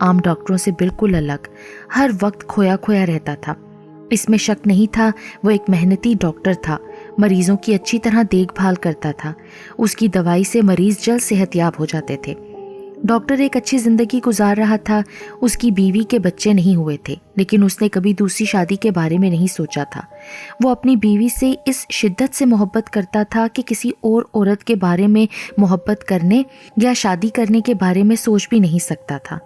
عام ڈاکٹروں سے بالکل الگ، ہر وقت کھویا کھویا رہتا تھا۔ اس میں شک نہیں تھا وہ ایک محنتی ڈاکٹر تھا، مریضوں کی اچھی طرح دیکھ بھال کرتا تھا، اس کی دوائی سے مریض جلد صحت یاب ہو جاتے تھے۔ ڈاکٹر ایک اچھی زندگی گزار رہا تھا، اس کی بیوی کے بچے نہیں ہوئے تھے، لیکن اس نے کبھی دوسری شادی کے بارے میں نہیں سوچا تھا۔ وہ اپنی بیوی سے اس شدت سے محبت کرتا تھا کہ کسی اور عورت کے بارے میں محبت کرنے یا شادی کرنے کے بارے میں سوچ بھی نہیں سکتا تھا۔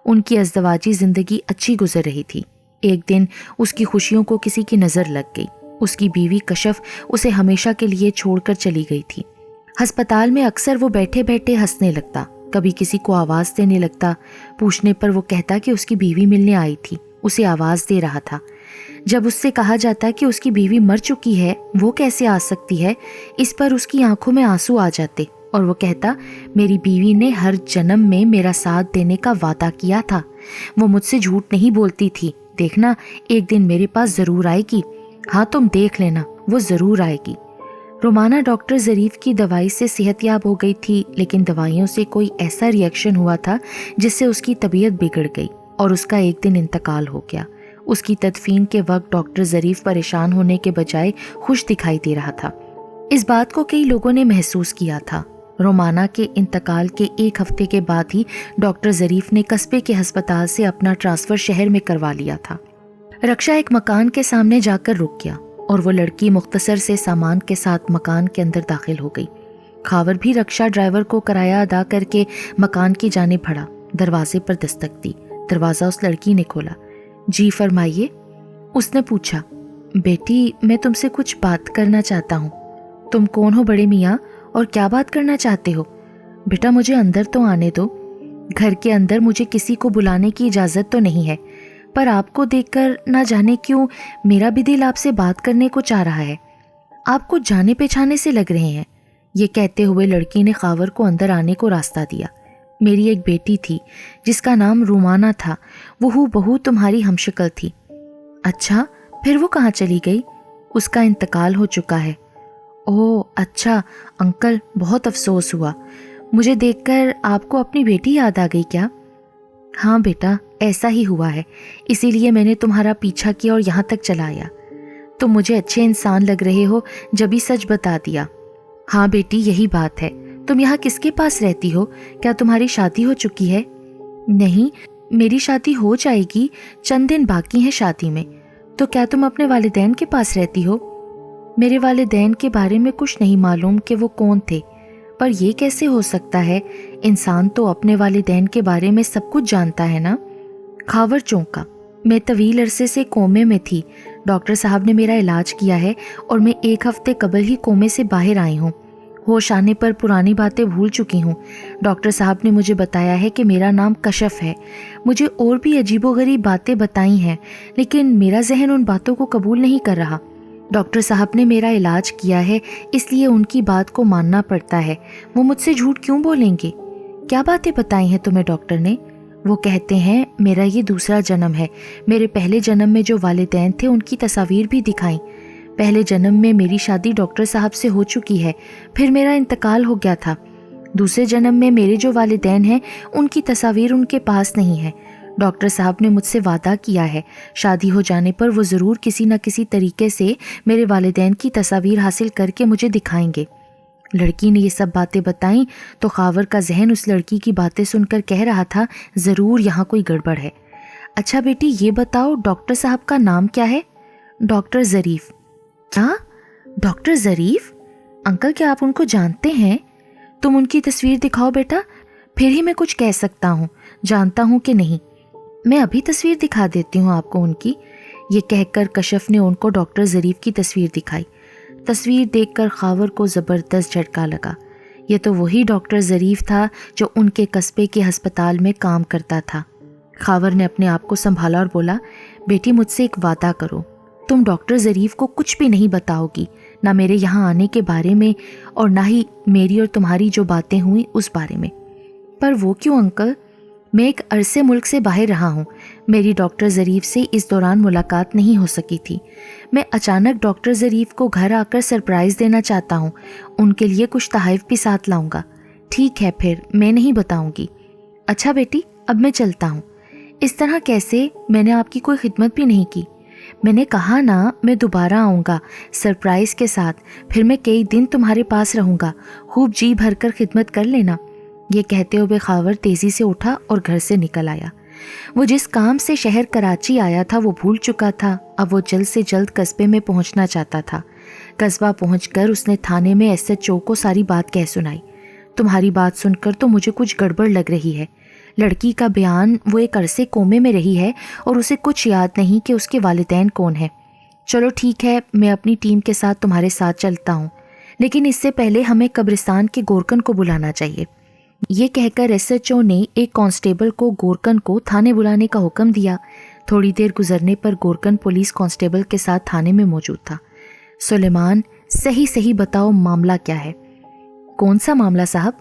ان کی ازدواجی زندگی اچھی گزر رہی تھی۔ ایک دن اس کی خوشیوں کو کسی کی نظر لگ گئی۔ اس کی بیوی کشف اسے ہمیشہ کے لیے چھوڑ کر چلی گئی تھی۔ ہسپتال میں اکثر وہ بیٹھے بیٹھے ہنسنے لگتا، کبھی کسی کو آواز دینے لگتا۔ پوچھنے پر وہ کہتا کہ اس کی بیوی ملنے آئی تھی، اسے آواز دے رہا تھا۔ جب اس سے کہا جاتا کہ اس کی بیوی مر چکی ہے، وہ کیسے آ سکتی ہے، اس پر اس کی آنکھوں میں آنسو آ جاتے اور وہ کہتا میری بیوی نے ہر جنم میں میرا ساتھ دینے کا وعدہ کیا تھا، وہ مجھ سے جھوٹ نہیں بولتی تھی، دیکھنا ایک دن میرے پاس ضرور آئے گی، ہاں تم دیکھ لینا وہ ضرور آئے گی۔ رومانہ ڈاکٹر ظریف کی دوائی سے صحت یاب ہو گئی تھی، لیکن دوائیوں سے کوئی ایسا ری ایکشن ہوا تھا جس سے اس کی طبیعت بگڑ گئی اور اس کا ایک دن انتقال ہو گیا۔ اس کی تدفین کے وقت ڈاکٹر ظریف پریشان ہونے کے بجائے خوش دکھائی دے رہا تھا۔ اس بات کو کئی لوگوں نے محسوس کیا تھا۔ رومانہ کے انتقال کے ایک ہفتے کے بعد ہی ڈاکٹر ظریف نے قصبے کے ہسپتال سے اپنا ٹرانسفر شہر میں کروا لیا تھا۔ رکشا ایک مکان کے سامنے جا کر رک گیا اور وہ لڑکی مختصر سے سامان کے ساتھ مکان کے اندر داخل ہو گئی۔ خاور بھی رکشا ڈرائیور کو کرایہ ادا کر کے مکان کی جانب بڑھا، دروازے پر دستک دی۔ دروازہ اس لڑکی نے کھولا۔ جی فرمائیے، اس نے پوچھا۔ بیٹی میں تم سے کچھ بات کرنا چاہتا ہوں۔ تم کون ہو بڑے میاں اور کیا بات کرنا چاہتے ہو؟ بیٹا مجھے اندر تو آنے دو، گھر کے اندر مجھے کسی کو بلانے کی اجازت تو نہیں ہے، پر آپ کو دیکھ کر نہ جانے کیوں میرا بھی دل آپ سے بات کرنے کو چاہ رہا ہے، آپ کو جانے پہچانے سے لگ رہے ہیں۔ یہ کہتے ہوئے لڑکی نے خاور کو اندر آنے کو راستہ دیا۔ میری ایک بیٹی تھی جس کا نام رومانہ تھا، وہ ہو بہو تمہاری ہم شکل تھی۔ اچھا، پھر وہ کہاں چلی گئی؟ اس کا انتقال ہو چکا ہے۔ اوہ اچھا انکل، بہت افسوس ہوا، مجھے دیکھ کر آپ کو اپنی بیٹی یاد آ گئی کیا؟ ہاں بیٹا، ایسا ہی ہوا ہے، اسی لیے میں نے تمہارا پیچھا کیا اور یہاں تک چلا آیا۔ تم مجھے اچھے انسان لگ رہے ہو، جبھی سچ بتا دیا۔ ہاں بیٹی یہی بات ہے، تم یہاں کس کے پاس رہتی ہو؟ کیا تمہاری شادی ہو چکی ہے؟ نہیں، میری شادی ہو جائے گی، چند دن باقی ہیں شادی میں۔ تو کیا تم اپنے والدین کے پاس رہتی ہو؟ میرے والدین کے بارے میں کچھ نہیں معلوم کہ وہ کون تھے، پر یہ کیسے ہو سکتا ہے، انسان تو اپنے والدین کے بارے میں سب کچھ جانتا ہے نا۔ خاور چونکا۔ میں طویل عرصے سے کومے میں تھی، ڈاکٹر صاحب نے میرا علاج کیا ہے اور میں ایک ہفتے قبل ہی کومے سے باہر آئی ہوں۔ ہوش آنے پر پرانی باتیں بھول چکی ہوں۔ ڈاکٹر صاحب نے مجھے بتایا ہے کہ میرا نام کشف ہے۔ مجھے اور بھی عجیب و غریب باتیں بتائی ہیں، لیکن میرا ذہن ان باتوں کو قبول نہیں کر رہا۔ ڈاکٹر صاحب نے میرا علاج کیا ہے، اس لیے ان کی بات کو ماننا پڑتا ہے، وہ مجھ سے جھوٹ کیوں بولیں گے؟ کیا باتیں بتائی ہیں تمہیں ڈاکٹر نے؟ وہ کہتے ہیں میرا یہ دوسرا جنم ہے، میرے پہلے جنم میں جو والدین تھے ان کی تصاویر بھی دکھائیں۔ پہلے جنم میں میری شادی ڈاکٹر صاحب سے ہو چکی ہے، پھر میرا انتقال ہو گیا تھا۔ دوسرے جنم میں میرے جو والدین ہیں ان کی تصاویر ان کے پاس نہیں ہے۔ ڈاکٹر صاحب نے مجھ سے وعدہ کیا ہے، شادی ہو جانے پر وہ ضرور کسی نہ کسی طریقے سے میرے والدین کی تصاویر حاصل کر کے مجھے دکھائیں گے۔ لڑکی نے یہ سب باتیں بتائیں تو خاور کا ذہن اس لڑکی کی باتیں سن کر کہہ رہا تھا ضرور یہاں کوئی گڑبڑ ہے۔ اچھا بیٹی یہ بتاؤ ڈاکٹر صاحب کا نام کیا ہے؟ ڈاکٹر ظریف۔ کیا؟ ڈاکٹر ظریف؟ انکل کیا آپ ان کو جانتے ہیں؟ تم ان کی تصویر دکھاؤ بیٹا، پھر ہی میں کچھ کہہ سکتا ہوں، جانتا ہوں کہ نہیں۔ میں ابھی تصویر دکھا دیتی ہوں آپ کو ان کی۔ یہ کہہ کر کشف نے ان کو ڈاکٹر ظریف کی تصویر دکھائی۔ تصویر دیکھ کر خاور کو زبردست جھٹکا لگا۔ یہ تو وہی ڈاکٹر ظریف تھا جو ان کے قصبے کے ہسپتال میں کام کرتا تھا۔ خاور نے اپنے آپ کو سنبھالا اور بولا، بیٹی مجھ سے ایک وعدہ کرو، تم ڈاکٹر ظریف کو کچھ بھی نہیں بتاؤ گی، نہ میرے یہاں آنے کے بارے میں اور نہ ہی میری اور تمہاری جو باتیں ہوئیں اس بارے میں۔ پر وہ کیوں انکل؟ میں ایک عرصے ملک سے باہر رہا ہوں، میری ڈاکٹر ظریف سے اس دوران ملاقات نہیں ہو سکی تھی۔ میں اچانک ڈاکٹر ظریف کو گھر آ کر سرپرائز دینا چاہتا ہوں، ان کے لیے کچھ تحائف بھی ساتھ لاؤں گا۔ ٹھیک ہے پھر میں نہیں بتاؤں گی۔ اچھا بیٹی اب میں چلتا ہوں۔ اس طرح کیسے؟ میں نے آپ کی کوئی خدمت بھی نہیں کی۔ میں نے کہا نا میں دوبارہ آؤں گا سرپرائز کے ساتھ، پھر میں کئی دن تمہارے پاس رہوں گا، خوب جی بھر کر خدمت کر لینا۔ یہ کہتے ہوئے خاور تیزی سے اٹھا اور گھر سے نکل آیا۔ وہ جس کام سے شہر کراچی آیا تھا وہ بھول چکا تھا، اب وہ جلد سے جلد قصبے میں پہنچنا چاہتا تھا۔ قصبہ پہنچ کر اس نے تھانے میں SHO کو ساری بات کہہ سنائی۔ تمہاری بات سن کر تو مجھے کچھ گڑبڑ لگ رہی ہے۔ لڑکی کا بیان، وہ ایک عرصے کومے میں رہی ہے اور اسے کچھ یاد نہیں کہ اس کے والدین کون ہیں۔ چلو ٹھیک ہے، میں اپنی ٹیم کے ساتھ تمہارے ساتھ چلتا ہوں، لیکن اس سے پہلے ہمیں قبرستان کے گورکن کو بلانا چاہیے۔ یہ کہہ کر SHO نے ایک کانسٹیبل کو گورکن کو تھانے بلانے کا حکم دیا۔ تھوڑی دیر گزرنے پر گورکن پولیس کانسٹیبل کے ساتھ تھانے میں موجود تھا۔ سلیمان، صحیح بتاؤ معاملہ کیا ہے؟ کون سا معاملہ صاحب؟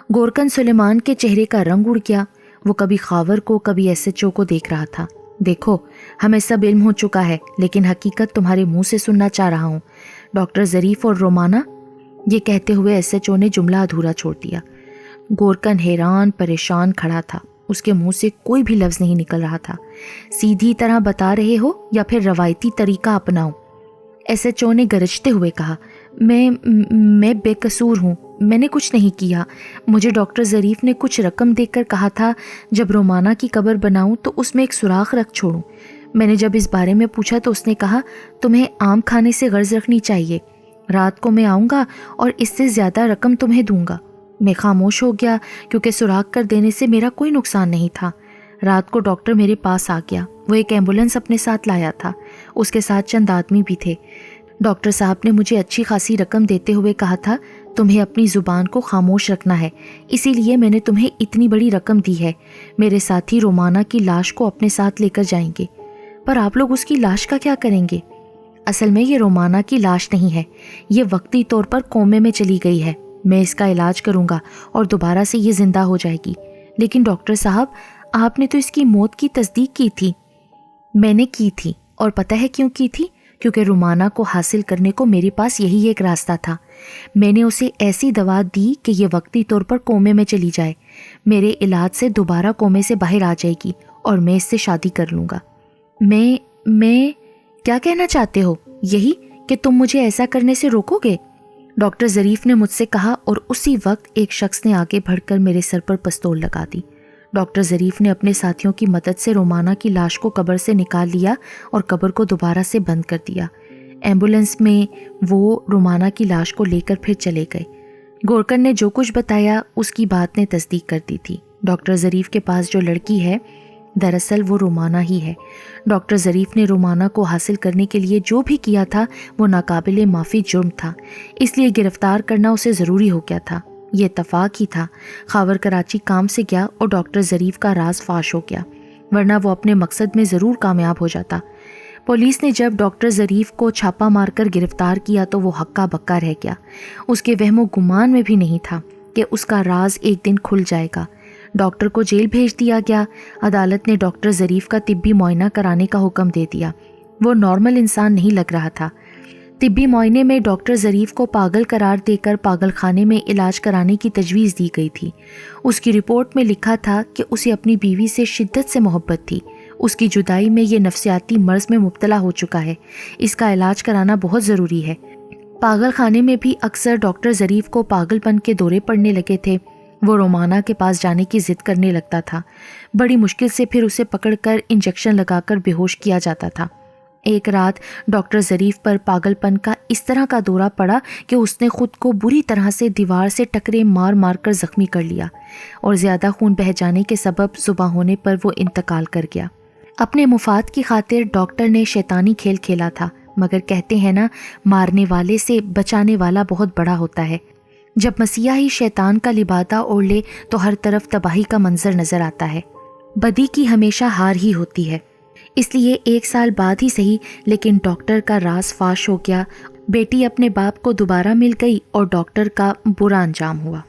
گورکن سلیمان کے چہرے کا رنگ اڑ گیا۔ وہ کبھی خاور کو کبھی SHO کو دیکھ رہا تھا۔ دیکھو، ہمیں سب علم ہو چکا ہے، لیکن حقیقت تمہارے منہ سے سننا چاہ رہا ہوں۔ ڈاکٹر ظریف اور رومانہ، یہ کہتے ہوئے SHO نے جملہ ادھورا چھوڑ دیا۔ گورکن حیران پریشان کھڑا تھا، اس کے منہ سے کوئی بھی لفظ نہیں نکل رہا تھا۔ سیدھی طرح بتا رہے ہو یا پھر روایتی طریقہ اپناؤ؟ SHO نے گرجتے ہوئے کہا، میں بے قصور ہوں، میں نے کچھ نہیں کیا۔ مجھے ڈاکٹر ظریف نے کچھ رقم دے کر کہا تھا جب رومانہ کی قبر بناؤں تو اس میں ایک سوراخ رکھ چھوڑوں۔ میں نے جب اس بارے میں پوچھا تو اس نے کہا تمہیں عام کھانے سے غرض رکھنی چاہیے، رات کو میں آؤں گا اور اس سے زیادہ رقم تمہیں دوں گا۔ میں خاموش ہو گیا کیونکہ سوراخ کر دینے سے میرا کوئی نقصان نہیں تھا۔ رات کو ڈاکٹر میرے پاس آ گیا، وہ ایک ایمبولینس اپنے ساتھ لایا تھا، اس کے ساتھ چند آدمی بھی تھے۔ ڈاکٹر صاحب نے مجھے اچھی خاصی رقم دیتے ہوئے کہا تھا تمہیں اپنی زبان کو خاموش رکھنا ہے، اسی لیے میں نے تمہیں اتنی بڑی رقم دی ہے۔ میرے ساتھی رومانہ کی لاش کو اپنے ساتھ لے کر جائیں گے۔ پر آپ لوگ اس کی لاش کا کیا کریں گے؟ اصل میں یہ رومانہ کی لاش نہیں ہے، یہ وقتی طور پر کومے میں چلی گئی ہے۔ میں اس کا علاج کروں گا اور دوبارہ سے یہ زندہ ہو جائے گی۔ لیکن ڈاکٹر صاحب، آپ نے تو اس کی موت کی تصدیق کی تھی۔ میں نے کی تھی، اور پتہ ہے کیوں کی تھی؟ کیونکہ رومانہ کو حاصل کرنے کو میرے پاس یہی ایک راستہ تھا۔ میں نے اسے ایسی دوا دی کہ یہ وقتی طور پر کومے میں چلی جائے، میرے علاج سے دوبارہ کومے سے باہر آ جائے گی اور میں اس سے شادی کر لوں گا۔ میں کیا کہنا چاہتے ہو؟ یہی کہ تم مجھے ایسا کرنے سے روکو گے؟ ڈاکٹر ظریف نے مجھ سے کہا، اور اسی وقت ایک شخص نے آگے بڑھ کر میرے سر پر پستول لگا دی۔ ڈاکٹر ظریف نے اپنے ساتھیوں کی مدد سے رومانہ کی لاش کو قبر سے نکال لیا اور قبر کو دوبارہ سے بند کر دیا۔ ایمبولینس میں وہ رومانہ کی لاش کو لے کر پھر چلے گئے۔ گورکن نے جو کچھ بتایا اس کی بات نے تصدیق کر دی تھی۔ ڈاکٹر ظریف کے پاس جو لڑکی ہے دراصل وہ رومانہ ہی ہے۔ ڈاکٹر ظریف نے رومانہ کو حاصل کرنے کے لیے جو بھی کیا تھا وہ ناقابل معافی جرم تھا، اس لیے گرفتار کرنا اسے ضروری ہو گیا تھا۔ یہ اتفاق ہی تھا، خاور کراچی کام سے گیا اور ڈاکٹر ظریف کا راز فاش ہو گیا، ورنہ وہ اپنے مقصد میں ضرور کامیاب ہو جاتا۔ پولیس نے جب ڈاکٹر ظریف کو چھاپا مار کر گرفتار کیا تو وہ ہکا بکا رہ گیا۔ اس کے وہم و گمان میں بھی نہیں تھا کہ اس کا راز ایک دن کھل جائے گا۔ ڈاکٹر کو جیل بھیج دیا گیا۔ عدالت نے ڈاکٹر ظریف کا طبی معائنہ کرانے کا حکم دے دیا۔ وہ نارمل انسان نہیں لگ رہا تھا۔ طبی معائنے میں ڈاکٹر ظریف کو پاگل قرار دے کر پاگل خانے میں علاج کرانے کی تجویز دی گئی تھی۔ اس کی رپورٹ میں لکھا تھا کہ اسے اپنی بیوی سے شدت سے محبت تھی۔ اس کی جدائی میں یہ نفسیاتی مرض میں مبتلا ہو چکا ہے، اس کا علاج کرانا بہت ضروری ہے۔ پاگل خانے میں بھی اکثر ڈاکٹر ظریف کو پاگل پن کے دورے پڑنے لگے تھے۔ وہ رومانہ کے پاس جانے کی ضد کرنے لگتا تھا۔ بڑی مشکل سے پھر اسے پکڑ کر انجیکشن لگا کر بے ہوش کیا جاتا تھا۔ ایک رات ڈاکٹر ظریف پر پاگل پن کا اس طرح کا دورہ پڑا کہ اس نے خود کو بری طرح سے دیوار سے ٹکرے مار مار کر زخمی کر لیا اور زیادہ خون بہہ جانے کے سبب صبح ہونے پر وہ انتقال کر گیا۔ اپنے مفاد کی خاطر ڈاکٹر نے شیطانی کھیل کھیلا تھا، مگر کہتے ہیں نا، مارنے والے سے بچانے والا بہت بڑا ہوتا ہے۔ جب مسیحا ہی شیطان کا لبادہ اوڑھ لے تو ہر طرف تباہی کا منظر نظر آتا ہے۔ بدی کی ہمیشہ ہار ہی ہوتی ہے۔ اس لیے 1 سال بعد ہی صحیح، لیکن ڈاکٹر کا راز فاش ہو گیا۔ بیٹی اپنے باپ کو دوبارہ مل گئی اور ڈاکٹر کا برا انجام ہوا۔